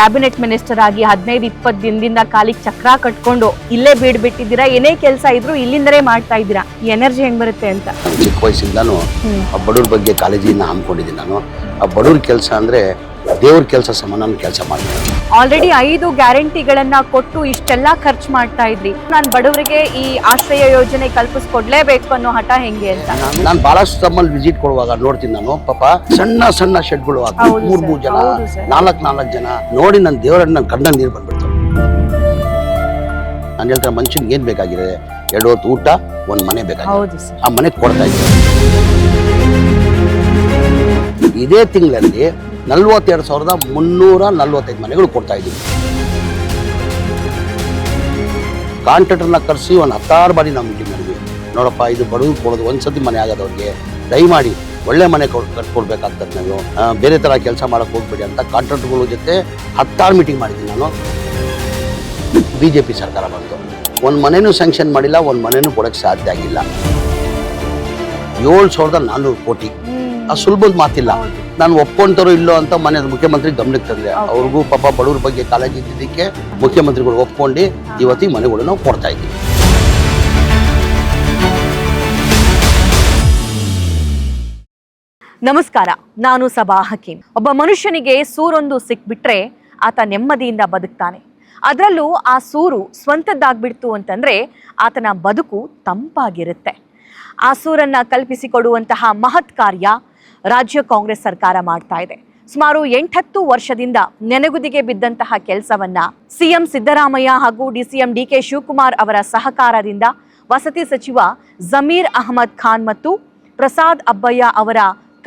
Cabinet minister ಆಗಿ 15-20 ದಿನದಿಂದ ಕಾಲಿಗೆ ಚಕ್ರ ಕಟ್ಕೊಂಡು ಇಲ್ಲೇ ಬೀಡ್ಬಿಟ್ಟಿದ್ದೀರಾ. ಏನೇ ಕೆಲಸ ಇದ್ರು ಇಲ್ಲಿಂದಲೇ ಮಾಡ್ತಾ ಇದ್ದೀರಾ. ಈ ಎನರ್ಜಿ ಹೆಂಗ್ ಬರುತ್ತೆ ಅಂತ? ಚಿಕ್ಕ ವಯಸ್ಸಿಂದಾನು ಆ ಬಡವ್ರ ಬಗ್ಗೆ ಕಾಳಜಿನ ಹಮ್ಮಿಕೊಂಡಿದ್ದೀನಿ ನಾನು. ಆ ಬಡವ್ರ ಕೆಲಸ ಅಂದ್ರೆ ದೇವ್ರ ಕೆಲಸ ಸಮಾನ ಕೆಲಸ ಮಾಡ್ತೀನಿ. ಆಲ್ರೆಡಿ 5 ಗ್ಯಾರಂಟಿಗಳನ್ನ ಕೊಟ್ಟು ಇಷ್ಟೆಲ್ಲ ಖರ್ಚು ಮಾಡ್ತಾ ಇದ್ರಿ. ನಾನು ಬಡವರಿಗೆ ಈ ಆಶ್ರಯ ಯೋಜನೆ ಕಲ್ಪಿಸ್ಕೊಡ್ಲೇಬೇಕು ಅನ್ನೋ ಹಠ ಹೆಂಗೆ ಅಂತ ನಾನು ಬಹಳಷ್ಟು ತಮ್ಮಲ್ಲಿ ವಿಸಿಟ್ ಕೊಡುವಾಗ ನೋಡ್ತೀನಿ ನಾನು. ಪಾಪ ಸಣ್ಣ ಸಣ್ಣ ಶೆಡ್ಗಳು 3 ಜನ 4 ಜನ ನೋಡಿ ನನ್ನ ದೇವರನ್ನ ನನ್ನ ಕಣ್ಣ ನೀರು ಬಂದ್ಬಿಡ್ತು. ನಾನು ಹೇಳ್ತಾರೆ ಮನುಷ್ಯನಿಗೆ ಏನ್ ಬೇಕಾಗಿದೆ? 2 ಹೊತ್ತು ಊಟ, 1 ಮನೆ ಬೇಕಾಗಿದೆ. ಆ ಮನೆ ಕೊಡ್ತಾ ಇದ್ದೀನಿ. ಇದೇ ತಿಂಗಳಲ್ಲಿ 42,345 ಮನೆಗಳು ಕೊಡ್ತಾ ಇದ್ದೀವಿ. ಕಾಂಟ್ರಾಕ್ಟರ್ನ ಕರೆಸಿ ಒಂದು 16 ಬಾರಿ ನಾವು ಮೀಟಿಂಗ್ ಮಾಡಿದ್ವಿ. ನೋಡಪ್ಪ, ಇದು ಬಡವ್ರು ಕೊಡೋದು ಒಂದ್ಸತಿ ಮನೆ ಆಗೋದವ್ರಿಗೆ ದಯಮಾಡಿ ಒಳ್ಳೆ ಮನೆ ಕಟ್ಕೊಡ್ಬೇಕಾಗ್ತದೆ. ನಾವು ಬೇರೆ ಥರ ಕೆಲಸ ಮಾಡೋಕೆ ಹೋಗ್ಬೇಡಿ ಅಂತ ಕಾಂಟ್ರಾಕ್ಟರ್ಗಳ ಜೊತೆ 16 ಮೀಟಿಂಗ್ ಮಾಡಿದ್ದೀನಿ ನಾನು. BJP ಸರ್ಕಾರ ಬಂತು, 1 ಮನೆನೂ ಸ್ಯಾಂಕ್ಷನ್ ಮಾಡಿಲ್ಲ, 1 ಮನೆನೂ ಕೊಡೋಕ್ಕೆ ಸಾಧ್ಯ ಆಗಿಲ್ಲ. 7,400 ಕೋಟಿ. ಆ ಸುಲಭದ ಮಾತಿಲ್ಲ. ನಾನು ಒಪ್ಕೊಂತಾರೋ ಇಲ್ಲೋ ಅಂತ ಮನೆ ಮುಖ್ಯಮಂತ್ರಿ ಗಮನಕ್ಕೆ ತಂದೆ. ಅವ್ರಿಗೂ ಪಾಪ ಬಡವ್ರ ಬಗ್ಗೆ ಕಾಳಜಿ ಇದ್ದಿದ್ದಕ್ಕೆ ಮುಖ್ಯಮಂತ್ರಿಗಳು ಒಪ್ಕೊಂಡು ಇವತ್ತು ಈ ಮನೆಗಳು ನಾವು ಕೊಡ್ತಾ ಇದ್ದೀವಿ. ನಮಸ್ಕಾರ, ನಾನು ಸಬಾ ಹಕೀಂ. ಒಬ್ಬ ಮನುಷ್ಯನಿಗೆ ಸೂರೊಂದು ಸಿಕ್ಬಿಟ್ರೆ ಆತ ನೆಮ್ಮದಿಯಿಂದ ಬದುಕ್ತಾನೆ. ಅದರಲ್ಲೂ ಆ ಸೂರು ಸ್ವಂತದ್ದಾಗ್ಬಿಡ್ತು ಅಂತಂದ್ರೆ ಆತನ ಬದುಕು ತಂಪಾಗಿರುತ್ತೆ. ಆ ಸೂರನ್ನ ಕಲ್ಪಿಸಿಕೊಡುವಂತಹ ಮಹತ್ ಕಾರ್ಯ ರಾಜ್ಯ ಕಾಂಗ್ರೆಸ್ ಸರ್ಕಾರ ಮಾಡ್ತಾ ಇದೆ. ಸುಮಾರು 8-10 ವರ್ಷದಿಂದ ನೆನೆಗುದಿಗೆ ಬಿದ್ದಂತಹ ಕೆಲಸವನ್ನ ಸಿಎಂ ಸಿದ್ದರಾಮಯ್ಯ ಹಾಗೂ DCM DK ಶಿವಕುಮಾರ್ ಅವರ ಸಹಕಾರದಿಂದ ವಸತಿ ಸಚಿವ ಜಮೀರ್ ಅಹಮದ್ ಖಾನ್ ಮತ್ತು ಪ್ರಸಾದ್ ಅಬ್ಬಯ್ಯ ಅವರ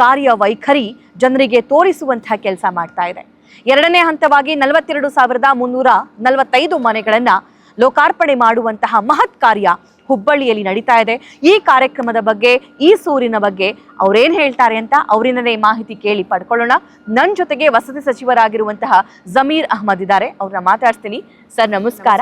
ಕಾರ್ಯವೈಖರಿ ಜನರಿಗೆ ತೋರಿಸುವಂತಹ ಕೆಲಸ ಮಾಡ್ತಾ ಇದೆ. 2ನೇ ಹಂತವಾಗಿ 42,345 ಮನೆಗಳನ್ನ ಲೋಕಾರ್ಪಣೆ ಮಾಡುವಂತಹ ಮಹತ್ ಕಾರ್ಯ ಹುಬ್ಬಳ್ಳಿಯಲ್ಲಿ ನಡೀತಾ ಇದೆ. ಈ ಕಾರ್ಯಕ್ರಮದ ಬಗ್ಗೆ, ಈ ಸೂರಿನ ಬಗ್ಗೆ ಅವ್ರೇನ್ ಹೇಳ್ತಾರೆ ಅಂತ ಅವರಿಂದಲೇ ಮಾಹಿತಿ ಕೇಳಿ ಪಡ್ಕೊಳ್ಳೋಣ. ನನ್ನ ಜೊತೆಗೆ ವಸತಿ ಸಚಿವರಾಗಿರುವಂತಹ ಜಮೀರ್ ಅಹಮದ್ ಇದ್ದಾರೆ. ಅವ್ರನ್ನ ಮಾತಾಡ್ತೀನಿ. ಸರ್ ನಮಸ್ಕಾರ.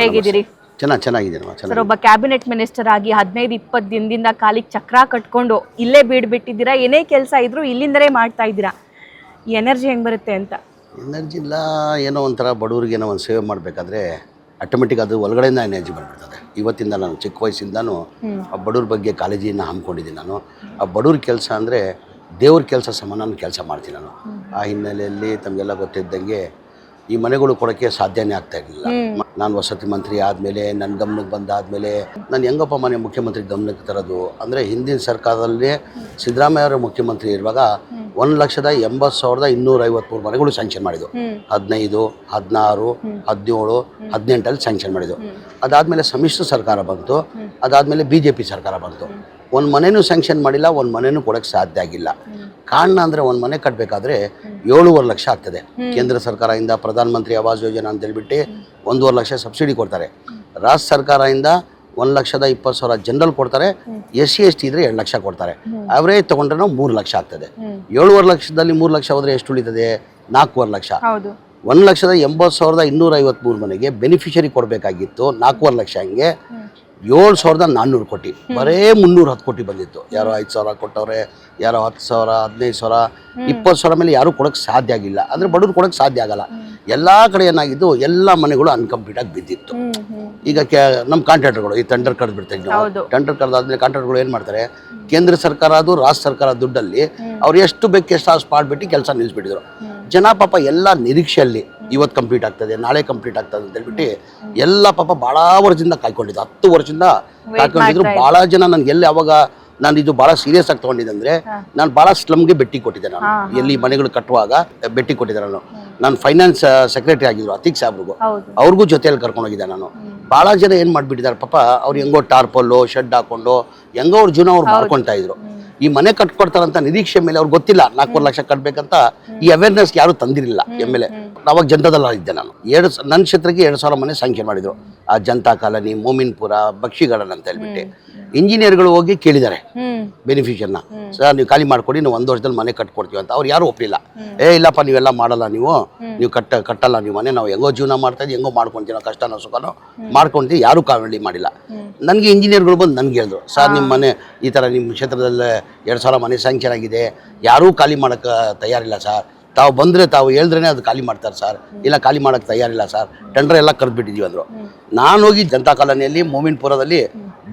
ಹೇಗಿದ್ದೀರಿ? ಚೆನ್ನಾಗಿದ್ದೀನಿ ಸರ್, ಒಬ್ಬ ಕ್ಯಾಬಿನೆಟ್ ಮಿನಿಸ್ಟರ್ ಆಗಿ 15-20 ದಿನದಿಂದ ಕಾಲಿಗೆ ಚಕ್ರ ಕಟ್ಕೊಂಡು ಇಲ್ಲೇ ಬೀಡ್ಬಿಟ್ಟಿದ್ದೀರಾ. ಏನೇ ಕೆಲಸ ಇದ್ರು ಇಲ್ಲಿಂದಲೇ ಮಾಡ್ತಾ ಇದ್ದೀರಾ. ಈ ಎನರ್ಜಿ ಹೆಂಗ್ ಬರುತ್ತೆ ಅಂತ? ಎನರ್ಜಿ ಇಲ್ಲ, ಏನೋ ಒಂಥರ ಬಡವ್ರಿಗೆ ಏನೋ ಒಂದು ಸೇವೆ ಮಾಡಬೇಕಾದ್ರೆ ಆಟೋಮೆಟಿಕ್ ಅದು ಒಳಗಡೆಯಿಂದ ಎನರ್ಜಿ ಬಂದ್ಬಿಡ್ತದೆ. ಇವತ್ತಿಂದ ನಾನು ಚಿಕ್ಕ ವಯಸ್ಸಿಂದಾನು ಆ ಬಡವ್ರ ಬಗ್ಗೆ ಕಾಳಜಿನ ಹಮ್ಮಿಕೊಂಡಿದ್ದೀನಿ ನಾನು. ಆ ಬಡವ್ರ ಕೆಲಸ ಅಂದರೆ ದೇವ್ರ ಕೆಲಸ ಸಮಾನ ಕೆಲಸ ಮಾಡ್ತೀನಿ ನಾನು. ಆ ಹಿನ್ನೆಲೆಯಲ್ಲಿ ತಮಗೆಲ್ಲ ಗೊತ್ತಿದ್ದಂಗೆ ಈ ಮನೆಗಳು ಕೊಡೋಕ್ಕೆ ಸಾಧ್ಯನೇ ಆಗ್ತಾ ಇರಲಿಲ್ಲ. ನಾನು ವಸತಿ ಮಂತ್ರಿ ಆದಮೇಲೆ ನನ್ನ ಗಮನಕ್ಕೆ ಬಂದಾದಮೇಲೆ ನಾನು ಹೆಂಗಪ್ಪ ಮನೆ ಮುಖ್ಯಮಂತ್ರಿ ಗಮನಕ್ಕೆ ತರೋದು ಅಂದರೆ, ಹಿಂದಿನ ಸರ್ಕಾರದಲ್ಲಿ ಸಿದ್ದರಾಮಯ್ಯ ಅವರ ಮುಖ್ಯಮಂತ್ರಿ ಇರುವಾಗ 1,80,253 ಮನೆಗಳು ಸ್ಯಾಂಕ್ಷನ್ ಮಾಡಿದ್ದು. 15, 16, 17, 18 ಸ್ಯಾಂಕ್ಷನ್ ಮಾಡಿದ್ದು. ಅದಾದಮೇಲೆ ಸಮ್ಮಿಶ್ರ ಸರ್ಕಾರ ಬಂತು. ಅದಾದಮೇಲೆ BJP ಸರ್ಕಾರ ಬಂತು. 1 ಮನೆನೂ ಸ್ಯಾಂಕ್ಷನ್ ಮಾಡಿಲ್ಲ, 1 ಮನೆನೂ ಕೊಡೋಕ್ಕೆ ಸಾಧ್ಯ ಆಗಿಲ್ಲ. ಕಾರಣ ಅಂದರೆ 1 ಮನೆ ಕಟ್ಟಬೇಕಾದ್ರೆ 7.5 ಲಕ್ಷ ಆಗ್ತದೆ. ಕೇಂದ್ರ ಸರ್ಕಾರದಿಂದ ಪ್ರಧಾನ ಮಂತ್ರಿ ಆವಾಸ್ ಯೋಜನಾ ಅಂತ ಹೇಳ್ಬಿಟ್ಟು 1.5 ಲಕ್ಷ ಸಬ್ಸಿಡಿ ಕೊಡ್ತಾರೆ. ರಾಜ್ಯ ಸರ್ಕಾರದಿಂದ 1,20,000 ಜನರಲ್ ಕೊಡ್ತಾರೆ. SC ST ಇದ್ರೆ 2 ಲಕ್ಷ ಕೊಡ್ತಾರೆ. ಅವರೇಜ್ ತಗೊಂಡ್ರೆ ನಾವು 3 ಲಕ್ಷ ಆಗ್ತದೆ. 7.5 ಲಕ್ಷದಲ್ಲಿ 3 ಲಕ್ಷ ಹೋದ್ರೆ ಎಷ್ಟು ಉಳಿತದೆ? 4.5 ಲಕ್ಷ. 1,80,253 ಮನೆಗೆ ಬೆನಿಫಿಷರಿ ಕೊಡಬೇಕಾಗಿತ್ತು 4.5 ಲಕ್ಷ. ಹಂಗೆ 7,400 ಕೋಟಿ, ಬರೇ 310 ಕೋಟಿ ಬಂದಿತ್ತು. ಯಾರೋ 5,000 ಕೊಟ್ಟವ್ರೆ, ಯಾರೋ 10,000, 15,000, 20,000 ಮೇಲೆ ಯಾರು ಕೊಡೋಕ್ಕೆ ಸಾಧ್ಯ ಆಗಿಲ್ಲ. ಅಂದರೆ ಬಡವ್ರು ಕೊಡೋಕ್ಕೆ ಸಾಧ್ಯ ಆಗಲ್ಲ. ಎಲ್ಲ ಕಡೆ ಏನಾಗಿದ್ದು, ಎಲ್ಲ ಮನೆಗಳು ಅನ್ಕಂಪ್ಲೀಟ್ ಆಗಿ ಬಿದ್ದಿತ್ತು. ಈಗ ನಮ್ಮ ಕಾಂಟ್ರಾಕ್ಟರ್ಗಳು ಈ ಟೆಂಡರ್ ಕರೆದು ಬಿಡ್ತೀವಿ ನಾವು. ಟೆಂಡರ್ ಕರೆದಾದ್ಮೇಲೆ ಕಾಂಟ್ರಾಕ್ಟರ್ಗಳು ಏನು ಮಾಡ್ತಾರೆ, ಕೇಂದ್ರ ಸರ್ಕಾರ ಅದು ರಾಜ್ಯ ಸರ್ಕಾರ ದುಡ್ಡಲ್ಲಿ ಅವ್ರು ಎಷ್ಟು ಬೇಕೆಷ್ಟು ಅಷ್ಟು ಮಾಡಿಬಿಟ್ಟು ಕೆಲಸ ನಿಲ್ಲಿಸ್ಬಿಟ್ಟಿದ್ರು. ಜನ ಪಾಪ ಎಲ್ಲ ನಿರೀಕ್ಷೆಯಲ್ಲಿ ಇವತ್ತು ಕಂಪ್ಲೀಟ್ ಆಗ್ತದೆ, ನಾಳೆ ಕಂಪ್ಲೀಟ್ ಆಗ್ತದೆ ಅಂತ ಹೇಳ್ಬಿಟ್ಟು ಎಲ್ಲ ಪಾಪ ಭಾಳ ವರ್ಷದಿಂದ ಕಾಯ್ಕೊಂಡಿದ್ದು. 10 ವರ್ಷದಿಂದ ಕಾಯ್ಕೊಂಡಿದ್ರು. ಭಾಳ ಜನ ನನಗೆ ಎಲ್ಲಿ ಅವಾಗ ನಾನು ಇದು ಭಾಳ ಸೀರಿಯಸ್ ಆಗಿ ತೊಗೊಂಡಿದ್ದೆ ಅಂದರೆ, ನಾನು ಭಾಳ ಸ್ಲಮ್ಗೆ ಭೇಟಿ ಕೊಟ್ಟಿದ್ದೆ. ನಾನು ಎಲ್ಲಿ ಮನೆಗಳು ಕಟ್ಟುವಾಗ ಭೇಟಿ ಕೊಟ್ಟಿದ್ದೆ. ನಾನು ಫೈನಾನ್ಸ್ ಸೆಕ್ರೆಟರಿ ಆಗಿದ್ರು ಅತೀಕ್ ಸಾಬ್ರಿಗೂ, ಅವ್ರಿಗೂ ಜೊತೆಯಲ್ಲಿ ಕರ್ಕೊಂಡೋಗಿದ್ದೆ ನಾನು. ಭಾಳ ಜನ ಏನು ಮಾಡಿಬಿಟ್ಟಿದ್ದಾರೆ ಪಾಪ, ಅವ್ರು ಹೆಂಗೋ ಟಾರ್ಪಲ್ಲು ಶೆಡ್ ಹಾಕೊಂಡು ಹೆಂಗೋ ಅವ್ರ ಜೀವನ ಅವ್ರು ಮಾಡ್ಕೊಳ್ತಾ ಇದ್ರು. ಈ ಮನೆ ಕಟ್ಕೊಡ್ತಾರಂತ ನಿರೀಕ್ಷೆ ಮೇಲೆ ಅವ್ರಿಗೆ ಗೊತ್ತಿಲ್ಲ 4.5 ಲಕ್ಷ ಕಟ್ಟಬೇಕಂತ ಈ ಅವೇರ್ನೆಸ್ ಯಾರು ತಂದಿರಲಿಲ್ಲ. MLA ಅವಾಗ ಜನತಾದಲ್ಲ ಇದ್ದೆ ನಾನು. ನನ್ನ ಕ್ಷೇತ್ರಕ್ಕೆ 2,000 ಮನೆ ಸಂಖ್ಯೆ ಮಾಡಿದ್ರು. ಆ ಜನತಾ ಕಾಲನಿ, ಮೋಮಿನ್ಪುರ, ಬಕ್ಷಿ ಗಾರ್ಡನ್ ಅಂತ ಹೇಳ್ಬಿಟ್ಟು ಇಂಜಿನಿಯರ್ಗಳು ಹೋಗಿ ಕೇಳಿದ್ದಾರೆ ಬೆನಿಫಿಷಿಯರ್ನ. ಸರ್ ನೀವು ಖಾಲಿ ಮಾಡ್ಕೊಡಿ, ನಾವು 1 ವರ್ಷದಲ್ಲಿ ಮನೆ ಕಟ್ಕೊಡ್ತೀವಿ ಅಂತ. ಅವ್ರು ಯಾರು ಒಪ್ಪಲಿಲ್ಲ. ಇಲ್ಲಪ್ಪ ನೀವೆಲ್ಲ ಮಾಡಲ್ಲ, ನೀವು ಕಟ್ಟಲ್ಲ ನೀವು ಮನೆ, ನಾವು ಹೆಂಗೋ ಜೀವನ ಮಾಡ್ತಾ ಇದ್ದೀವಿ, ಹೆಂಗೋ ಮಾಡ್ಕೊತೀವಿ, ನಾವು ಕಷ್ಟನೋ ಸುಖನೋ ಮಾಡ್ಕೊತೀವಿ, ಯಾರೂ ಕಾವಲಿ ಮಾಡಿಲ್ಲ. ನನಗೆ ಇಂಜಿನಿಯರ್ಗಳು ಬಂದು ನನಗೆ ಹೇಳಿದ್ರು, ಸರ್ ನಿಮ್ಮ ಮನೆ ಈ ಥರ ನಿಮ್ಮ ಕ್ಷೇತ್ರದಲ್ಲೇ 2,000 ಮನೆ ಸ್ಯಾಂಕ್ಷನ್ ಆಗಿದೆ, ಯಾರೂ ಖಾಲಿ ಮಾಡೋಕ್ಕೆ ತಯಾರಿಲ್ಲ ಸರ್, ತಾವು ಬಂದರೆ ತಾವು ಹೇಳಿದ್ರೇ ಅದು ಖಾಲಿ ಮಾಡ್ತಾರೆ ಸರ್, ಇಲ್ಲ ಖಾಲಿ ಮಾಡೋಕ್ಕೆ ತಯಾರಿಲ್ಲ ಸರ್, ಟೆಂಡರ್ ಎಲ್ಲ ಕರೆದ್ಬಿಟ್ಟಿದ್ದೀವಿ ಅಂದರು. ನಾನು ಹೋಗಿ ಜನತಾ ಕಾಲೋನಿಯಲ್ಲಿ ಮೋಮಿನ್ಪುರದಲ್ಲಿ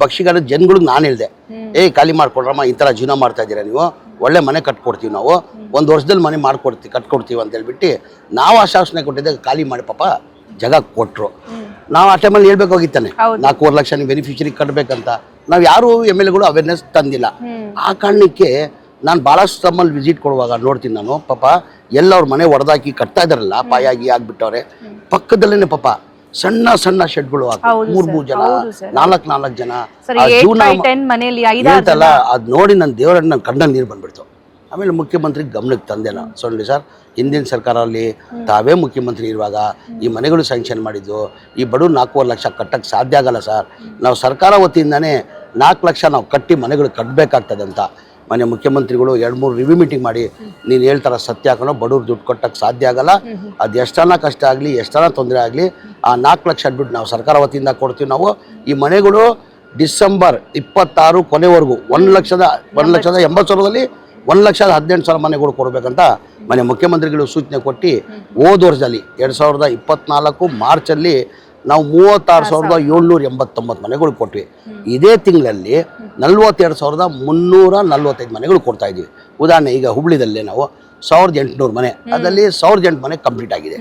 ಭಕ್ಷಿಗಾರ ಜನಗಳಿಗೆ ನಾನು ಹೇಳಿದೆ, ಖಾಲಿ ಮಾಡ್ಕೊಡ್ರಮ್ಮ, ಈ ಥರ ಜೀವನ ಮಾಡ್ತಾ ಇದ್ದೀರಾ ನೀವು, ಒಳ್ಳೆ ಮನೆ ಕಟ್ಕೊಡ್ತೀವಿ ನಾವು, 1 ವರ್ಷದಲ್ಲಿ ಮನೆ ಕಟ್ಕೊಡ್ತೀವಿ ಅಂತ ಹೇಳ್ಬಿಟ್ಟು ನಾವು ಆಶ್ವಾಸನೆ ಕೊಟ್ಟಿದ್ದೆ, ಖಾಲಿ ಮಾಡಿ ಪಾಪ ಜಾಗ ಕೊಟ್ಟರು. ನಾವು ಆ ಟೈಮಲ್ಲಿ ಹೇಳ್ಬೇಕಾಗಿತ್ತಾನೆ 4.5 ಲಕ್ಷ ನೀವು ಬೆನಿಫಿಷರಿ ಕಟ್ಟಬೇಕಂತ. ನಾವು ಯಾರು MLAಗಳು ಅವೇರ್ನೆಸ್ ತಂದಿಲ್ಲ. ಆ ಕಾರಣಕ್ಕೆ ನಾನು ಭಾಳಷ್ಟು ತಮ್ಮಲ್ಲಿ ವಿಸಿಟ್ ಕೊಡುವಾಗ ನೋಡ್ತೀನಿ ನಾನು, ಪಾಪ ಎಲ್ಲ ಅವ್ರ ಮನೆ ಹೊಡೆದಾಕಿ ಕಟ್ತಾ ಇದಾರಲ್ಲ, ಪಾಯಾಗಿ ಆಗ್ಬಿಟ್ಟವ್ರೆ, ಪಕ್ಕದಲ್ಲೇ ಪಾಪ ಸಣ್ಣ ಸಣ್ಣ ಶೆಡ್ಗಳು 3 ಜನ 4 ಜನ ಹೇಳ್ತಲ್ಲ. ಅದು ನೋಡಿ ನನ್ನ ದೇವರನ್ನ ನನ್ನ ಕಣ್ಣಲ್ಲಿ ನೀರು ಬಂದ್ಬಿಡ್ತು. ಆಮೇಲೆ ಮುಖ್ಯಮಂತ್ರಿ ಗಮನಕ್ಕೆ ತಂದೆ ನಾನು, ಸೊನ್ನೆ ಸರ್, ಹಿಂದಿನ ಸರ್ಕಾರದಲ್ಲಿ ತಾವೇ ಮುಖ್ಯಮಂತ್ರಿ ಇರುವಾಗ ಈ ಮನೆಗಳು ಸ್ಯಾಂಕ್ಷನ್ ಮಾಡಿದ್ದು, ಈ ಬಡವ್ರು 4.5 ಲಕ್ಷ ಕಟ್ಟಕ್ಕೆ ಸಾಧ್ಯ ಆಗಲ್ಲ ಸರ್, ನಾವು ಸರ್ಕಾರ ವತಿಯಿಂದನೇ 4 ಲಕ್ಷ ನಾವು ಕಟ್ಟಿ ಮನೆಗಳು ಕಟ್ಟಬೇಕಾಗ್ತದೆ ಅಂತ ಮನೆ ಮುಖ್ಯಮಂತ್ರಿಗಳು 2-3 ರಿವ್ಯೂ ಮೀಟಿಂಗ್ ಮಾಡಿ, ನೀನು ಹೇಳ್ತಾರ ಸತ್ಯ ಹಾಕೋಣ, ಬಡವ್ರು ದುಡ್ಡು ಕೊಟ್ಟಕ್ಕೆ ಸಾಧ್ಯ ಆಗಲ್ಲ, ಅದು ಎಷ್ಟನ ಕಷ್ಟ ಆಗಲಿ ಎಷ್ಟನ ತೊಂದರೆ ಆಗಲಿ ಆ 4 ಲಕ್ಷ ದುಡ್ಡು ನಾವು ಸರ್ಕಾರ ವತಿಯಿಂದ ಕೊಡ್ತೀವಿ. ನಾವು ಈ ಮನೆಗಳು ಡಿಸೆಂಬರ್ 26 ಕೊನೆವರೆಗೂ 1,80,000ದಲ್ಲಿ 1,18,000 ಮನೆಗಳು ಕೊಡಬೇಕಂತ ಮನೆ ಮುಖ್ಯಮಂತ್ರಿಗಳು ಸೂಚನೆ ಕೊಟ್ಟು ಹೋದ ವರ್ಷದಲ್ಲಿ 2024 ಮಾರ್ಚಲ್ಲಿ ನಾವು 36,789 ಮನೆಗಳು ಕೊಟ್ವಿ. ಇದೇ ತಿಂಗಳಲ್ಲಿ 42,345 ಮನೆಗಳು ಕೊಡ್ತಾ ಇದ್ವಿ. ಉದಾಹರಣೆ ಈಗ ಹುಬ್ಳಿದಲ್ಲೇ ನಾವು 1,800 ಮನೆ, ಅದರಲ್ಲಿ 1,008 ಮನೆ ಕಂಪ್ಲೀಟ್ ಆಗಿದೆ.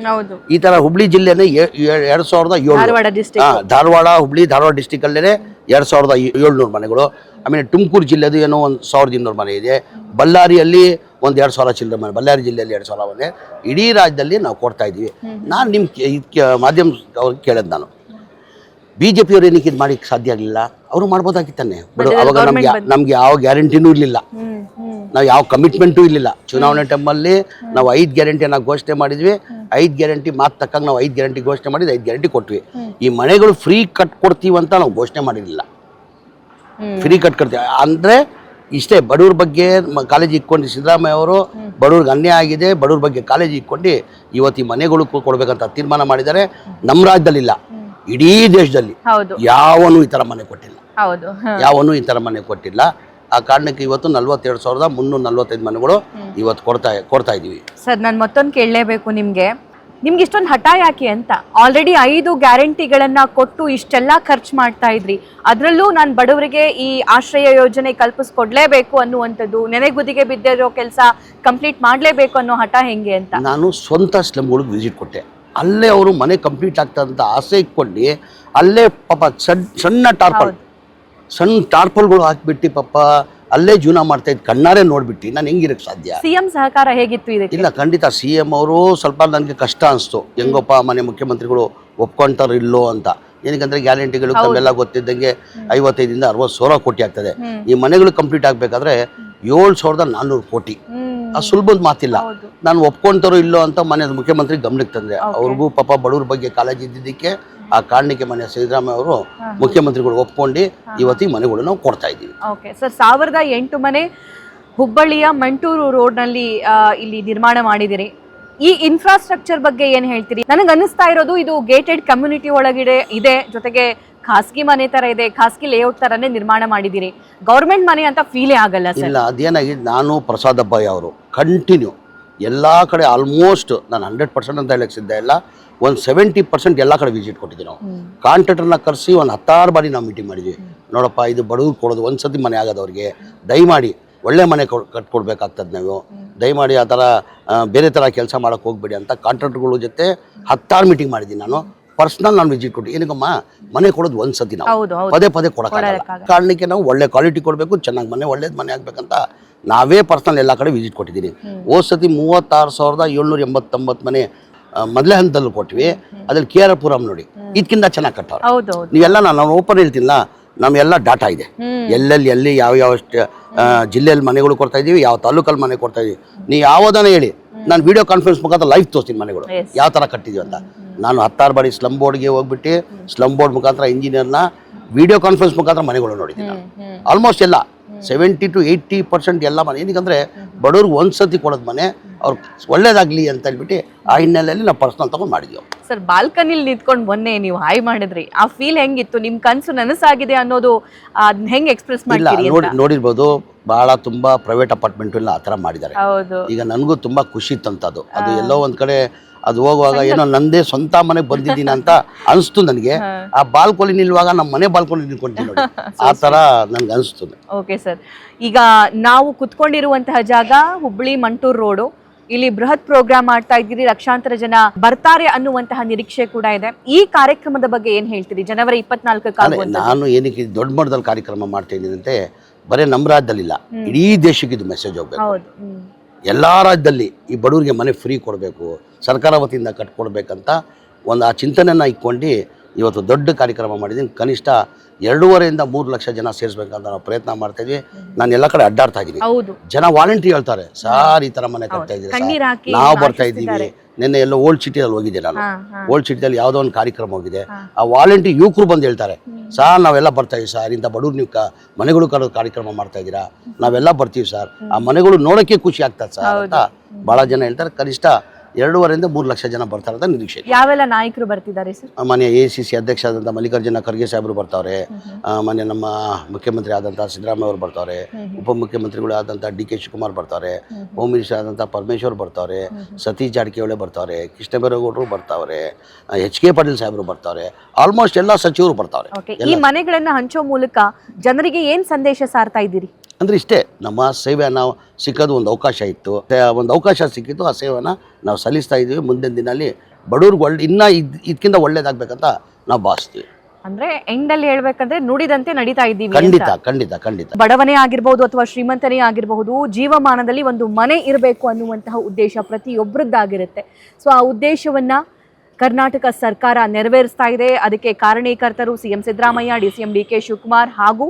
ಈ ತರ ಹುಬ್ಳಿ ಜಿಲ್ಲೆನೇ 2,700, ಧಾರವಾಡ ಹುಬ್ಳಿ ಧಾರವಾಡ ಡಿಸ್ಟಿಕ್ ಅಲ್ಲೇ 2,700 ಮನೆಗಳು. ಆಮೇಲೆ ತುಮಕೂರು ಜಿಲ್ಲೆದು ಏನೋ 1,200 ಮನೆ ಇದೆ. ಬಳ್ಳಾರಿಯಲ್ಲಿ 1,200 ಚಿಲ್ಲರೆ ಮನೆ, ಬಳ್ಳಾರಿ ಜಿಲ್ಲೆಯಲ್ಲಿ 2,000 ಮನೆ. ಇಡೀ ರಾಜ್ಯದಲ್ಲಿ ನಾವು ಕೊಡ್ತಾ ಇದ್ದೀವಿ. ನಾನು ನಿಮ್ಮ ಮಾಧ್ಯಮ ಅವ್ರಿಗೆ ಕೇಳೋದು, ನಾನು BJP ಅವ್ರು ಏನಕ್ಕೆ ಇದು ಮಾಡಿಕ್ಕೆ ಸಾಧ್ಯ ಆಗಲಿಲ್ಲ? ಅವರು ಮಾಡ್ಬೋದಾಗಿತ್ತಾನೆ. ಬಟ್ ಅವಾಗ ನಮ್ಗೆ ಯಾವ ಗ್ಯಾರಂಟಿನೂ ಇರಲಿಲ್ಲ, ನಾವು ಯಾವ ಕಮಿಟ್ಮೆಂಟು ಇರಲಿಲ್ಲ. ಚುನಾವಣೆ ಟೈಮಲ್ಲಿ ನಾವು 5 ಗ್ಯಾರಂಟಿಯನ್ನು ಘೋಷಣೆ ಮಾಡಿದ್ವಿ. 5 ಗ್ಯಾರಂಟಿ ಮಾತು ತಕ್ಕಂಗೆ ನಾವು 5 ಗ್ಯಾರಂಟಿ ಘೋಷಣೆ ಮಾಡಿದ್ವಿ, 5 ಗ್ಯಾರಂಟಿ ಕೊಟ್ವಿ. ಈ ಮನೆಗಳು ಫ್ರೀ ಕಟ್ಕೊಡ್ತೀವಿ ಅಂತ ನಾವು ಘೋಷಣೆ ಮಾಡಿರಲಿಲ್ಲ. ಫ್ರೀ ಕಟ್ಕೊಡ್ತೀವಿ ಅಂದರೆ ಇಷ್ಟೇ, ಬಡವ್ರ ಬಗ್ಗೆ ಕಾಳಜಿ ಇಟ್ಕೊಂಡು ಸಿದ್ದರಾಮಯ್ಯ ಅವರು ಬಡವ್ರಿಗೆ ಅನ್ಯಾಯ ಆಗಿದೆ, ಬಡವ್ರ ಬಗ್ಗೆ ಕಾಳಜಿ ಇಟ್ಕೊಂಡು ಇವತ್ತು ಈ ಮನೆಗಳು ಕೊಡ್ಬೇಕಂತ ತೀರ್ಮಾನ ಮಾಡಿದ್ದಾರೆ. ನಮ್ಮ ರಾಜ್ಯದಲ್ಲಿಲ್ಲ, ಇಡೀ ದೇಶದಲ್ಲಿ ಯಾವನು ಈ ಥರ ಮನೆ ಕೊಟ್ಟಿಲ್ಲ, ಯಾವನು ಈ ಥರ ಮನೆ ಕೊಟ್ಟಿಲ್ಲ. ಆ ಕಾರಣಕ್ಕೆ ಇವತ್ತು 42,345 ಮನೆಗಳು ಇವತ್ತು ಕೊಡ್ತಾ ಇದ್ದೀವಿ. ಸರ್, ನಾನು ಮತ್ತೊಂದು ಕೇಳಲೇಬೇಕು ನಿಮಗೆ ಇಷ್ಟೊಂದು ಹಠ ಯಾಕೆ ಅಂತ? ಆಲ್ರೆಡಿ 5 ಗ್ಯಾರಂಟಿಗಳನ್ನ ಕೊಟ್ಟು ಇಷ್ಟೆಲ್ಲ ಖರ್ಚು ಮಾಡ್ತಾ ಇದ್ರಿ, ಅದರಲ್ಲೂ ನಾನು ಬಡವರಿಗೆ ಈ ಆಶ್ರಯ ಯೋಜನೆ ಕಲ್ಪಿಸ್ಕೊಡ್ಲೇಬೇಕು ಅನ್ನುವಂಥದ್ದು, ನೆನೆಗುದಿಗೆ ಬಿದ್ದಿರೋ ಕೆಲಸ ಕಂಪ್ಲೀಟ್ ಮಾಡಲೇಬೇಕು ಅನ್ನೋ ಹಠ ಹೆಂಗೆ ಅಂತ? ನಾನು ಸ್ವಂತ ಸ್ಲಮ್ಗಳಿಗೆ ವಿಸಿಟ್ ಕೊಟ್ಟೆ. ಅಲ್ಲೇ ಅವರು ಮನೆ ಕಂಪ್ಲೀಟ್ ಆಗ್ತದಂತ ಆಸೆ ಇಟ್ಕೊಂಡು ಅಲ್ಲೇ ಪಾಪ ಸಣ್ಣ ಟಾರ್ಪಲ್ಗಳು ಹಾಕಿಬಿಟ್ಟು ಪಾಪ ಅಲ್ಲೇ ಜೀವನ ಮಾಡ್ತಾ ಇದ್ದು ಕಣ್ಣಾರೆ ನೋಡ್ಬಿಟ್ಟು ನಾನು ಹೆಂಗಿರಕ್ಕೆ ಸಾಧ್ಯ? CM ಸಹಕಾರ ಹೇಗಿತ್ತು ಇದಕ್ಕೆ? ಇಲ್ಲ, ಖಂಡಿತ CM ಅವರು ಸ್ವಲ್ಪ ನನಗೆ ಕಷ್ಟ ಅನಿಸ್ತು, ಹೆಂಗಪ್ಪ ಮನೆ ಮುಖ್ಯಮಂತ್ರಿಗಳು ಒಪ್ಕೊಂತಾರೋ ಇಲ್ಲೋ ಅಂತ. ಏನಕ್ಕಂದ್ರೆ ಗ್ಯಾರಂಟಿಗಳು ತಮ್ಮೆಲ್ಲ ಗೊತ್ತಿದ್ದಂಗೆ 55 60 ಸಾವಿರ ಕೋಟಿ ಆಗ್ತದೆ. ಈ ಮನೆಗಳು ಕಂಪ್ಲೀಟ್ ಆಗಬೇಕಾದ್ರೆ 7,400 ಕೋಟಿ. ಅದು ಸುಲಭದ ಮಾತಿಲ್ಲ. ನಾನು ಒಪ್ಕೊಂತಾರೋ ಇಲ್ಲೋ ಅಂತ ಮನೆ ಮುಖ್ಯಮಂತ್ರಿ ಗಮನಕ್ಕೆ ತಂದೆ. ಅವ್ರಿಗೂ ಪಾಪ ಬಡವ್ರ ಬಗ್ಗೆ ಕಾಳಜಿ ಇದ್ದಿದ್ದಕ್ಕೆ ಆ ಕಾರಣಕ್ಕೆ ಮನೆ ಸಿದ್ದರಾಮಯ್ಯ ಅವರು ಮುಖ್ಯಮಂತ್ರಿಗಳು ಒಪ್ಕೊಂಡು ಇವತ್ತು ಈ ಮನೆಗಳು ನಾವು ಕೊಡ್ತಾ ಇದ್ದೀವಿ. ಓಕೆ ಸರ್, 1,008 ಮನೆ ಹುಬ್ಬಳ್ಳಿಯ ಮಂಟೂರು ರೋಡ್ನಲ್ಲಿ ಇಲ್ಲಿ ನಿರ್ಮಾಣ ಮಾಡಿದಿರಿ. ಈ ಇನ್ಫ್ರಾಸ್ಟ್ರಕ್ಚರ್ ಬಗ್ಗೆ ಏನು ಹೇಳ್ತೀರಿ? ನನಗೆ ಅನ್ನಿಸ್ತಾ ಇರೋದು ಇದು ಗೇಟೆಡ್ ಕಮ್ಯುನಿಟಿ ಒಳಗಡೆ ಇದೆ, ಜೊತೆಗೆ ಖಾಸಗಿ ಮನೆ ತರ ಇದೆ, ಖಾಸಗಿ ಲೇಔಟ್ ತರನೇ ನಿರ್ಮಾಣ ಮಾಡಿದಿರಿ. ಗೌರ್ಮೆಂಟ್ ಮನೆ ಅಂತ ಫೀಲೇ ಆಗಲ್ಲ ಸರ್. ಇಲ್ಲ, ಅದೇನಾಗಿದೆ, ನಾನು ಪ್ರಸಾದ್ ಅಬ್ಬಾಯಿ ಅವರು ಕಂಟಿನ್ಯೂ ಎಲ್ಲ ಕಡೆ ಆಲ್ಮೋಸ್ಟ್ ನಾನು 100% ಅಂತ ಹೇಳಕ್ಕೆ ಸಿದ್ಧ ಇಲ್ಲ, ಒಂದು 70% ಎಲ್ಲ ಕಡೆ ವಿಸಿಟ್ ಕೊಟ್ಟಿದ್ದೀವಿ. ನಾವು ಕಾಂಟ್ರಾಕ್ಟರ್ನ ಕರೆಸಿ ಒಂದು 10 ಬಾರಿ ನಾವು ಮೀಟಿಂಗ್ ಮಾಡಿದ್ವಿ. ನೋಡಪ್ಪ, ಇದು ಬಡವ್ರು ಕೊಡೋದು ಒಂದು ಸತಿ ಮನೆ ಆಗೋದವ್ರಿಗೆ ದಯಮಾಡಿ ಒಳ್ಳೆ ಮನೆ ಕಟ್ಕೊಡ್ಬೇಕಾಗ್ತದೆ. ನೀವು ದಯಮಾಡಿ ಆ ಥರ ಬೇರೆ ಥರ ಕೆಲಸ ಮಾಡೋಕ್ಕೆ ಹೋಗ್ಬೇಡಿ ಅಂತ ಕಾಂಟ್ರಾಕ್ಟರ್ಗಳ ಜೊತೆ 10 ಮೀಟಿಂಗ್ ಮಾಡಿದ್ದೀನಿ. ನಾನು ಪರ್ಸ್ನಲ್ ನಾನು ವಿಸಿಟ್ ಕೊಟ್ಟು, ಏನಕ್ಕಮ್ಮ ಮನೆ ಕೊಡೋದು ಒಂದು ಸತಿ, ನಾವು ಪದೇ ಕೊಡೋಕ್ಕಾಗಲ್ಲ. ಕಾರಣಕ್ಕೆ ನಾವು ಒಳ್ಳೆ ಕ್ವಾಲಿಟಿ ಕೊಡಬೇಕು, ಚೆನ್ನಾಗಿ ಒಳ್ಳೇದು ಮನೆ ಆಗಬೇಕಂತ ನಾವೇ ಪರ್ಸ್ನಲ್ ಎಲ್ಲ ಕಡೆ ವಿಸಿಟ್ ಕೊಟ್ಟಿದ್ದೀನಿ. ಹೋದ ಸತಿ 36,789 ಮನೆ ಮೊದಲೇ ಹಂತದಲ್ಲಿ ಕೊಟ್ವಿ. ಅದ್ರಲ್ಲಿ KR ಪುರಂ ನೋಡಿ ಇದಕ್ಕಿಂತ ಚೆನ್ನಾಗಿ ಕಟ್ಟವ್ರೆ. ನೀವೆಲ್ಲ ನಾನು ಓಪನ್ ಹೇಳ್ತೀನಿಲ್ಲ, ನಮ್ಮೆಲ್ಲ ಡಾಟಾ ಇದೆ, ಎಲ್ಲಿ ಯಾವ ಜಿಲ್ಲೆಯಲ್ಲಿ ಮನೆಗಳು ಕೊಡ್ತಾ ಇದ್ದೀವಿ, ಯಾವ ತಾಲೂಕಲ್ಲಿ ಮನೆ ಕೊಡ್ತಾ ಇದೀವಿ. ನೀವು ಯಾವುದನ್ನ ಹೇಳಿ, ನಾನು ವಿಡಿಯೋ ಕಾನ್ಫರೆನ್ಸ್ ಮುಖಾಂತರ ಲೈವ್ ತೋರಿಸ್ತೀನಿ ಮನೆಗಳು ಯಾವ ಥರ ಕಟ್ಟಿದೀವಿ ಅಂತ. ನಾನು 10 ಬಾರಿ ಸ್ಲಮ್ ಬೋರ್ಡ್ಗೆ ಹೋಗ್ಬಿಟ್ಟು ಸ್ಲಮ್ ಬೋರ್ಡ್ ಮುಖಾಂತರ ಇಂಜಿನಿಯರ್ನ ವಿಡಿಯೋ ಕಾನ್ಫರೆನ್ಸ್ ಮುಖಾಂತರ ಮನೆಗಳು ನೋಡಿದ್ದೀನಿ. ಆಲ್ಮೋಸ್ಟ್ ಎಲ್ಲ 70 to 80% ಎಲ್ಲ ಮನೆ ಏನಕ್ಕಂದ್ರೆ ಬಡವ್ರಿಗೆ ಒಂದ್ಸತಿ ಕೊಡೋದು ಮನೆ ಅವ್ರು ಒಳ್ಳೇದಾಗ್ಲಿ ಅಂತ ಹೇಳ್ಬಿಟ್ಟು ಆ ಹಿನ್ನೆಲೆಯಲ್ಲಿ ನಾವು ಪರ್ಸನಲ್ ತಗೊಂಡು ಮಾಡಿದ್ವಿ. ಸರ್ ಬಾಲ್ಕನಿಲಿ ನಿಂತ್ಕೊಂಡು ಮೊನ್ನೆ ನೀವು ಹಾಯ್ ಮಾಡಿದ್ರಿ, ಆ ಫೀಲ್ ಹೆಂಗಿತ್ತು? ನಿಮ್ ಕನ್ಸು ನನಸಾಗಿದೆ ಅನ್ನೋದು ಹೆಂಗ್ ಎಕ್ಸ್ಪ್ರೆಸ್ ಮಾಡ್ತೀರಿ? ನೋಡಿರ್ಬೋದು, ಬಹಳ ತುಂಬಾ ಪ್ರೈವೇಟ್ ಅಪಾರ್ಟ್ಮೆಂಟ್ ಎಲ್ಲ ಆ ಥರ ಮಾಡಿದ್ದಾರೆ. ಈಗ ನನಗೂ ತುಂಬಾ ಖುಷಿ ಇತ್ತಂತದು. ಅದು ಎಲ್ಲೋ ಒಂದ್ ಕಡೆ ಅದು ಹೋಗುವಾಗ ಏನೋ ನಂದೇ ಸ್ವಂತ ಮನೆಗೆ ಬಂದಿದ್ದೀನಿ ಅಂತ ಅನಿಸ್ತು ನನಗೆ. ಆ ಬಾಲ್ಕೋನಿ ನಿಲ್ಲುವಾಗ ನಮ್ಮ ಮನೆ ಬಾಲ್ಕೋನಿ ನಿಲ್ಕೊಂತೀನಿ ನೋಡಿ, ಆ ತರ ನನ್ಗೆ ಅನಿಸ್ತು. ಓಕೆ ಸರ್, ಈಗ ನಾವು ಕುತ್ಕೊಂಡಿರುವಂತಹ ಜಾಗ ಹುಬ್ಬಳ್ಳಿ ಮಂಟೂರ್ ರೋಡು. ಇಲ್ಲಿ ಬೃಹತ್ ಪ್ರೋಗ್ರಾಮ್ ಮಾಡ್ತಾ ಇದ್ದೀರಿ, ಲಕ್ಷಾಂತರ ಜನ ಬರ್ತಾರೆ ಅನ್ನುವಂತಹ ನಿರೀಕ್ಷೆ ಕೂಡ ಇದೆ. ಈ ಕಾರ್ಯಕ್ರಮದ ಬಗ್ಗೆ ಏನ್ ಹೇಳ್ತೀರಿ? ಜನವರಿ 24 ನಾನು ಏನಕ್ಕೆ ದೊಡ್ಡ ಮಟ್ಟದಲ್ಲಿ ಕಾರ್ಯಕ್ರಮ ಮಾಡ್ತಾ ಇದ್ದೀನಿ ಅಂದ್ರೆ ಬರೀ ನಮ್ಮ ರಾಜ್ಯದಲ್ಲಿಲ್ಲ, ಇಡೀ ದೇಶಕ್ಕೆ ಇದು ಮೆಸೇಜ್ ಹೋಗ್ಬೇಕು. ಎಲ್ಲ ರಾಜ್ಯದಲ್ಲಿ ಈ ಬಡವರಿಗೆ ಮನೆ ಫ್ರೀ ಕೊಡಬೇಕು, ಸರ್ಕಾರ ವತಿಯಿಂದ ಕಟ್ಕೊಡ್ಬೇಕಂತ ಒಂದು ಆ ಚಿಂತನೆಯನ್ನು ಇಟ್ಕೊಂಡು ಇವತ್ತು ದೊಡ್ಡ ಕಾರ್ಯಕ್ರಮ ಮಾಡಿದ್ದೀನಿ. ಕನಿಷ್ಠ 2.5 3 ಲಕ್ಷ ಜನ ಸೇರಿಸ್ಬೇಕಂತ ನಾವು ಪ್ರಯತ್ನ ಮಾಡ್ತಾ ಇದ್ವಿ. ನಾನು ಎಲ್ಲ ಕಡೆ ಅಡ್ಡಾಡ್ತಾ ಇದ್ದೀನಿ. ಜನ ವಾಲಂಟ್ರಿ ಹೇಳ್ತಾರೆ, ಸಾರ್ ಈ ತರ ಮನೆ ಕಟ್ತಾ ಇದ್ದೀವಿ, ನಾವು ಬರ್ತಾ ಇದ್ದೀವಿ. ನಿನ್ನೆ ಎಲ್ಲೋ ಓಲ್ಡ್ ಸಿಟಿಯಲ್ಲಿ ಹೋಗಿದ್ದೆ ನಾನು. ಓಲ್ಡ್ ಸಿಟಿಯಲ್ಲಿ ಯಾವುದೋ ಒಂದು ಕಾರ್ಯಕ್ರಮ ಹೋಗಿದೆ. ಆ ವಾಲಂಟ್ರಿ ಯುವಕರು ಬಂದು ಹೇಳ್ತಾರೆ, ಸಾರ್ ನಾವೆಲ್ಲ ಬರ್ತಾ ಇದೀವಿ ಸರ್, ಇಂಥ ಬಡವ್ರು ನೀವು ಮನೆಗಳು ಕಡೋ ಕಾರ್ಯಕ್ರಮ ಮಾಡ್ತಾ ಇದ್ದೀರಾ, ನಾವೆಲ್ಲ ಬರ್ತೀವಿ ಸರ್, ಆ ಮನೆಗಳು ನೋಡೋಕ್ಕೆ ಖುಷಿ ಆಗ್ತದೆ ಸರ್ ಅಂತ ಬಹಳ ಜನ ಹೇಳ್ತಾರೆ. ಕನಿಷ್ಠ 2.5 3 ಲಕ್ಷ ಜನ ಬರ್ತಾರೆ ಅಂತ ನಿರೀಕ್ಷೆ. ಯಾವೆಲ್ಲ ನಾಯಕರು ಬರ್ತಿದ್ದಾರೆ ಸರ್? ಮನೆ ACC ಅಧ್ಯಕ್ಷ ಆದಂಥ ಮಲ್ಲಿಕಾರ್ಜುನ ಖರ್ಗೆ ಸಾಹೇಬರು ಬರ್ತಾವ್ರೆ, ಮನೆ ನಮ್ಮ ಮುಖ್ಯಮಂತ್ರಿ ಆದಂಥ ಸಿದ್ದರಾಮಯ್ಯ ಅವರು ಬರ್ತಾವ್ರೆ, ಉಪಮುಖ್ಯಮಂತ್ರಿಗಳು ಆದಂಥ DK ಶಿವಕುಮಾರ್ ಬರ್ತಾರೆ, ಹೋಮ್ ಮಿನಿಸ್ಟರ್ ಆದಂಥ ಪರಮೇಶ್ವರ್ ಬರ್ತಾವ್ರೆ, ಸತೀಶ್ ಜಾರಕಿಹೊಳಿ ಬರ್ತಾವ್ರೆ, ಕೃಷ್ಣಬೈರೇಗೌಡರು ಬರ್ತಾವ್ರೆ, HK ಪಾಟೀಲ್ ಸಾಹೇಬರು ಬರ್ತಾವ್ರೆ, ಆಲ್ಮೋಸ್ಟ್ ಎಲ್ಲ ಸಚಿವರು ಬರ್ತಾವ್ರೆ. ಈ ಮನೆಗಳನ್ನ ಹಂಚೋ ಮೂಲಕ ಜನರಿಗೆ ಏನ್ ಸಂದೇಶ ಸಾರ್ತಾ ಇದ್ದೀರಿ? ಅಂದರೆ ಇಷ್ಟೇ, ನಮ್ಮ ಸೇವೆ ನಾವು ಸಿಕ್ಕೋದು ಒಂದು ಅವಕಾಶ ಇತ್ತು, ಒಂದು ಅವಕಾಶ ಸಿಕ್ಕಿತ್ತು, ಆ ಸೇವೆನ ನಾವು ಸಲ್ಲಿಸ್ತಾ ಇದ್ದೀವಿ. ಮುಂದಿನ ದಿನಲ್ಲಿ ಬಡವ್ರಿಗೆ ಇನ್ನೂ ಇದಕ್ಕಿಂತ ಒಳ್ಳೇದಾಗಬೇಕಂತ ನಾವು ಭಾವಿಸ್ತೀವಿ. ಅಂದ್ರೆ ಎಂಡಲ್ಲಿ ಹೇಳ್ಬೇಕಂದ್ರೆ ನುಡಿದಂತೆ ನಡೀತಾ ಇದ್ದೀವಿ. ಖಂಡಿತ ಖಂಡಿತ ಖಂಡಿತ. ಬಡವನೇ ಆಗಿರ್ಬಹುದು ಅಥವಾ ಶ್ರೀಮಂತನೇ ಆಗಿರಬಹುದು, ಜೀವಮಾನದಲ್ಲಿ ಒಂದು ಮನೆ ಇರಬೇಕು ಅನ್ನುವಂತಹ ಉದ್ದೇಶ ಪ್ರತಿಯೊಬ್ಬರದ್ದಾಗಿರುತ್ತೆ. ಸೊ ಆ ಉದ್ದೇಶವನ್ನ ಕರ್ನಾಟಕ ಸರ್ಕಾರ ನೆರವೇರಿಸ್ತಾ ಇದೆ. ಅದಕ್ಕೆ ಕಾರಣೀಕರ್ತರು CM Siddaramaiah, DCM DK Shivakumar ಹಾಗೂ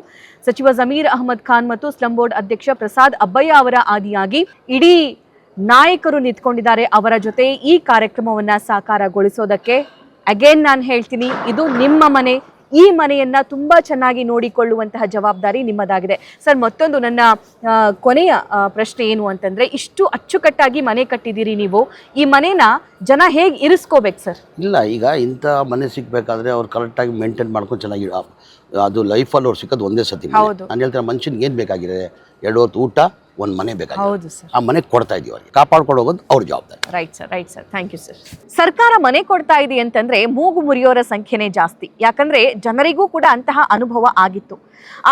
ಸಚಿವ ಜಮೀರ್ ಅಹಮದ್ ಖಾನ್ ಮತ್ತು ಸ್ಲಂ ಬೋರ್ಡ್ ಅಧ್ಯಕ್ಷ ಪ್ರಸಾದ್ ಅಬ್ಬಯ್ಯ ಅವರ ಆದಿಯಾಗಿ ಇಡೀ ನಾಯಕರು ನಿಂತ್ಕೊಂಡಿದ್ದಾರೆ ಅವರ ಜೊತೆ ಈ ಕಾರ್ಯಕ್ರಮವನ್ನ ಸಾಕಾರಗೊಳಿಸೋದಕ್ಕೆ. ಅಗೇನ್ ನಾನು ಹೇಳ್ತೀನಿ, ಇದು ನಿಮ್ಮ ಮನೆ. ಈ ಮನೆಯನ್ನ ತುಂಬಾ ಚೆನ್ನಾಗಿ ನೋಡಿಕೊಳ್ಳುವಂತಹ ಜವಾಬ್ದಾರಿ ನಿಮ್ಮದಾಗಿದೆ. ಸರ್, ಮತ್ತೊಂದು ನನ್ನ ಕೊನೆಯ ಪ್ರಶ್ನೆ ಏನು ಅಂತಂದ್ರೆ, ಇಷ್ಟು ಅಚ್ಚುಕಟ್ಟಾಗಿ ಮನೆ ಕಟ್ಟಿದ್ದೀರಿ ನೀವು, ಈ ಮನೇನ ಜನ ಹೇಗೆ ಇರಿಸ್ಕೋಬೇಕು ಸರ್? ಇಲ್ಲ, ಈಗ ಇಂಥ ಮನೆ ಸಿಗ್ಬೇಕಾದ್ರೆ ಅವ್ರು ಕರೆಕ್ಟಾಗಿ ಮೇಂಟೈನ್ ಮಾಡ್ಕೊಂಡು ಚೆನ್ನಾಗಿ, ಅದು ಲೈಫಲ್ಲಿ ಅವ್ರು ಸಿಕ್ಕೋದು ಒಂದೇ ಸತಿ. ನಾನು ಹೇಳ್ತಾರೆ, ಮನುಷ್ಯನಿಗೆ ಏನು ಬೇಕಾಗಿದೆ? 2 ಹೊತ್ತು ಊಟ, ಒಂದು ಮನೆ ಬೇಕಾಗಿದೆ. ಆ ಮನೆ ಕೊಡ್ತಾ ಇದೀವಿ, ಅವ್ರಿಗೆ ಕಾಪಾಡ್ಕೊಂಡು ಹೋಗೋದು ಅವ್ರ ಜವಾಬ್ದಾರಿ. Right sir. Thank you sir. ಸರ್ಕಾರ ಮನೆ ಕೊಡ್ತಾ ಇದೆ ಅಂತಂದ್ರೆ ಮೂಗು ಮುರಿಯೋರ ಸಂಖ್ಯೆನೇ ಜಾಸ್ತಿ. ಯಾಕಂದ್ರೆ ಜನರಿಗೂ ಕೂಡ ಅಂತಹ ಅನುಭವ ಆಗಿತ್ತು.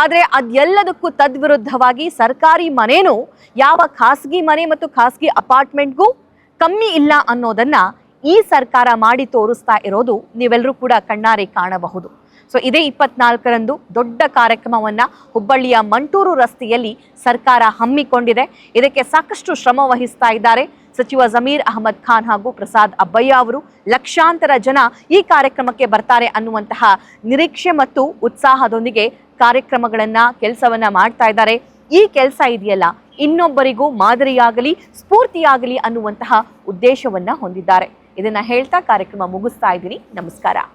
ಆದ್ರೆ ಅದೆಲ್ಲದಕ್ಕೂ ತದ್ವಿರುದ್ಧವಾಗಿ ಸರ್ಕಾರಿ ಮನೇನು ಯಾವ ಖಾಸಗಿ ಮನೆ ಮತ್ತು ಖಾಸಗಿ ಅಪಾರ್ಟ್ಮೆಂಟ್ಗೂ ಕಮ್ಮಿ ಇಲ್ಲ ಅನ್ನೋದನ್ನ ಈ ಸರ್ಕಾರ ಮಾಡಿ ತೋರಿಸ್ತಾ ಇರೋದು ನೀವೆಲ್ಲರೂ ಕೂಡ ಕಣ್ಣಾರೆ ಕಾಣಬಹುದು. ಸೊ ಇದೇ 24ರಂದು ದೊಡ್ಡ ಕಾರ್ಯಕ್ರಮವನ್ನ ಹುಬ್ಬಳ್ಳಿಯ ಮಂಟೂರು ರಸ್ತೆಯಲ್ಲಿ ಸರ್ಕಾರ ಹಮ್ಮಿಕೊಂಡಿದೆ. ಇದಕ್ಕೆ ಸಾಕಷ್ಟು ಶ್ರಮ ವಹಿಸ್ತಾ ಇದ್ದಾರೆ ಸಚಿವ ಜಮೀರ್ ಅಹಮದ್ ಖಾನ್ ಹಾಗೂ ಪ್ರಸಾದ್ ಅಬ್ಬಯ್ಯ ಅವರು. ಲಕ್ಷಾಂತರ ಜನ ಈ ಕಾರ್ಯಕ್ರಮಕ್ಕೆ ಬರ್ತಾರೆ ಅನ್ನುವಂತಹ ನಿರೀಕ್ಷೆ ಮತ್ತು ಉತ್ಸಾಹದೊಂದಿಗೆ ಕಾರ್ಯಕ್ರಮಗಳನ್ನ, ಕೆಲಸವನ್ನ ಮಾಡ್ತಾ ಇದ್ದಾರೆ. ಈ ಕೆಲಸ ಇದೆಯಲ್ಲ, ಇನ್ನೊಬ್ಬರಿಗೂ ಮಾದರಿಯಾಗಲಿ, ಸ್ಫೂರ್ತಿಯಾಗಲಿ ಅನ್ನುವಂತಹ ಉದ್ದೇಶವನ್ನ ಹೊಂದಿದ್ದಾರೆ. ಇದನ್ನ ಹೇಳ್ತಾ ಕಾರ್ಯಕ್ರಮ ಮುಗಿಸ್ತಾ ಇದ್ದೀನಿ. ನಮಸ್ಕಾರ.